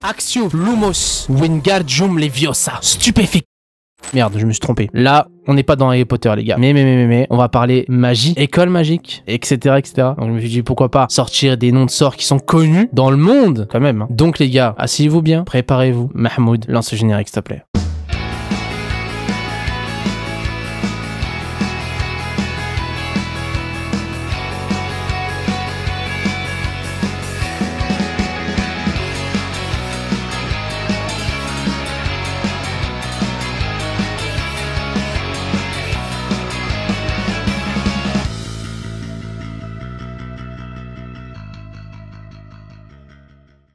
Actio Lumos Wingardium Leviosa. Stupéfique. Merde, je me suis trompé. Là, on n'est pas dans Harry Potter, les gars. Mais, on va parler magie, école magique, etc., etc. Donc, je me suis dit, pourquoi pas sortir des noms de sorts qui sont connus dans le monde, quand même. Donc, les gars, asseyez-vous bien, préparez-vous. Mahmoud, lance le générique, s'il te plaît.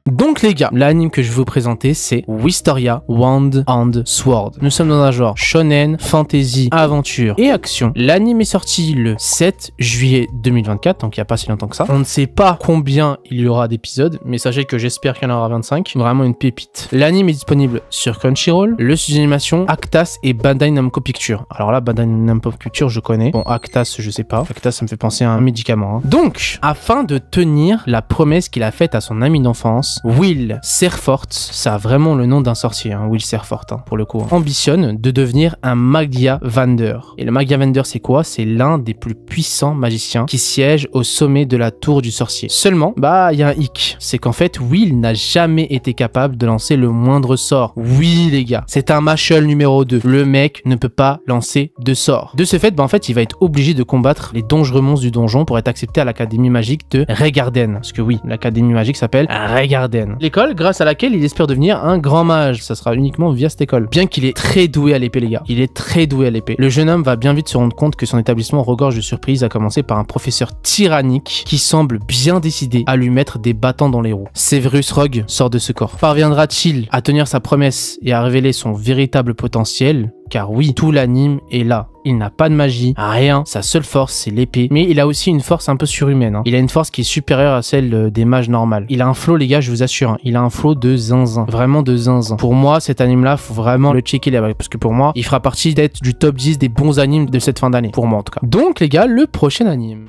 Donc les gars, l'anime que je vais vous présenter c'est Wisteria Wand and Sword. Nous sommes dans un genre shonen, fantasy, aventure et action. L'anime est sorti le 7 juillet 2024, donc il n'y a pas si longtemps que ça. On ne sait pas combien il y aura d'épisodes, mais sachez que j'espère qu'il y en aura 25. Vraiment une pépite. L'anime est disponible sur Crunchyroll, le studio d'animation Actas et Bandai Namco Pictures. Alors là, Bandai Namco Pictures je connais. Bon, Actas je sais pas. Actas ça me fait penser à un médicament. Donc, afin de tenir la promesse qu'il a faite à son ami d'enfance, Will Serfort, ça a vraiment le nom d'un sorcier, hein, Will Serfort, hein, pour le coup, ambitionne de devenir un Magia Vendor. Et le Magia Vendor, c'est quoi? C'est l'un des plus puissants magiciens qui siège au sommet de la tour du sorcier. Seulement, bah, il y a un hic. C'est qu'en fait, Will n'a jamais été capable de lancer le moindre sort. Oui, les gars, c'est un Mashal numéro 2. Le mec ne peut pas lancer de sort. De ce fait, bah, en fait, il va être obligé de combattre les dangereux monstres du donjon pour être accepté à l'académie magique de Regarden. Parce que oui, l'académie magique s'appelle Regarden. L'école grâce à laquelle il espère devenir un grand mage. Ça sera uniquement via cette école. Bien qu'il est très doué à l'épée, les gars. Il est très doué à l'épée. Le jeune homme va bien vite se rendre compte que son établissement regorge de surprises, à commencer par un professeur tyrannique qui semble bien décidé à lui mettre des bâtons dans les roues. Severus Rogue sort de ce corps. Parviendra-t-il à tenir sa promesse et à révéler son véritable potentiel? Car oui, tout l'anime est là. Il n'a pas de magie, rien. Sa seule force, c'est l'épée. Mais il a aussi une force un peu surhumaine. Hein. Il a une force qui est supérieure à celle des mages normales. Il a un flow, les gars, je vous assure. Hein. Il a un flow de zinzin. Vraiment de zinzin. Pour moi, cet anime-là, faut vraiment le checker là-bas. Parce que pour moi, il fera partie d'être du top 10 des bons animes de cette fin d'année. Pour moi, en tout cas. Donc, les gars, le prochain anime.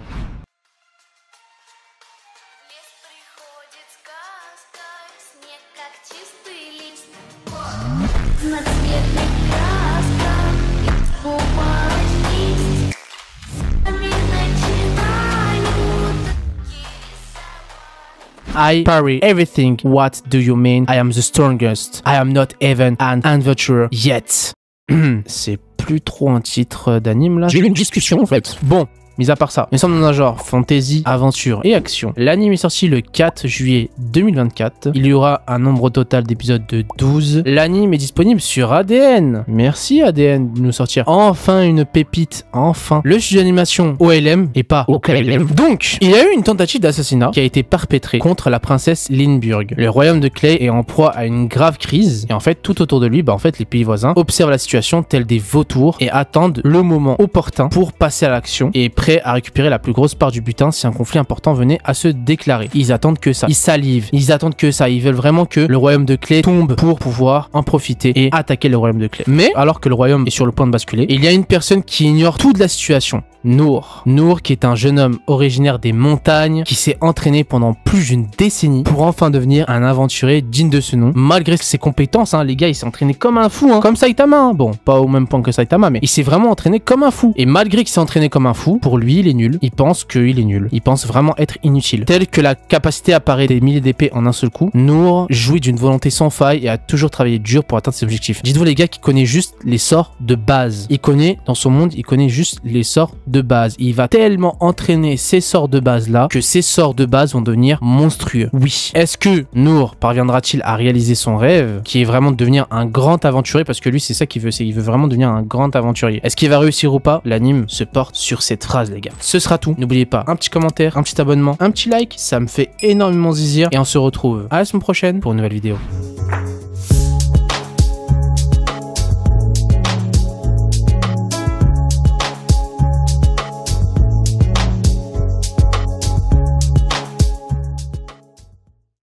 I parry everything. What do you mean? I am the strongest. I am not even an adventurer yet. C'est plus trop un titre d'anime là. J'ai eu une discussion en fait. Bon. Mis à part ça, nous sommes dans un genre fantasy, aventure et action. L'anime est sorti le 4 juillet 2024. Il y aura un nombre total d'épisodes de 12. L'anime est disponible sur ADN. Merci ADN de nous sortir enfin une pépite, enfin. Le studio d'animation OLM et pas OKLM. Donc, il y a eu une tentative d'assassinat qui a été perpétrée contre la princesse Lindbergh. Le royaume de Clay est en proie à une grave crise et en fait, tout autour de lui, bah en fait, les pays voisins observent la situation tels des vautours et attendent le moment opportun pour passer à l'action et prêts à récupérer la plus grosse part du butin si un conflit important venait à se déclarer. Ils attendent que ça. Ils salivent. Ils attendent que ça. Ils veulent vraiment que le royaume de Clay tombe pour pouvoir en profiter et attaquer le royaume de Clay. Mais, alors que le royaume est sur le point de basculer, il y a une personne qui ignore toute la situation. Noor. Noor qui est un jeune homme originaire des montagnes qui s'est entraîné pendant plus d'une décennie pour enfin devenir un aventurier digne de ce nom. Malgré ses compétences, hein, les gars, il s'est entraîné comme un fou, hein, comme Saitama. Hein. Bon, pas au même point que Saitama, mais il s'est vraiment entraîné comme un fou. Et malgré qu'il s'est entraîné comme un fou, pour lui, il est nul. Il pense qu'il est nul. Il pense vraiment être inutile. Tel que la capacité à parer des milliers d'épées en un seul coup, Noor jouit d'une volonté sans faille et a toujours travaillé dur pour atteindre ses objectifs. Dites-vous les gars qu'il connaît juste les sorts de base. Il connaît, dans son monde, il connaît juste les sorts de base. Il va tellement entraîner ces sorts de base là que ces sorts de base vont devenir monstrueux. Oui. Est-ce que Noor parviendra-t-il à réaliser son rêve qui est vraiment de devenir un grand aventurier, parce que lui c'est ça qu'il veut, il veut vraiment devenir un grand aventurier. Est-ce qu'il va réussir ou pas? L'anime se porte sur cette phrase les gars. Ce sera tout. N'oubliez pas un petit commentaire, un petit abonnement, un petit like, ça me fait énormément zizir et on se retrouve à la semaine prochaine pour une nouvelle vidéo.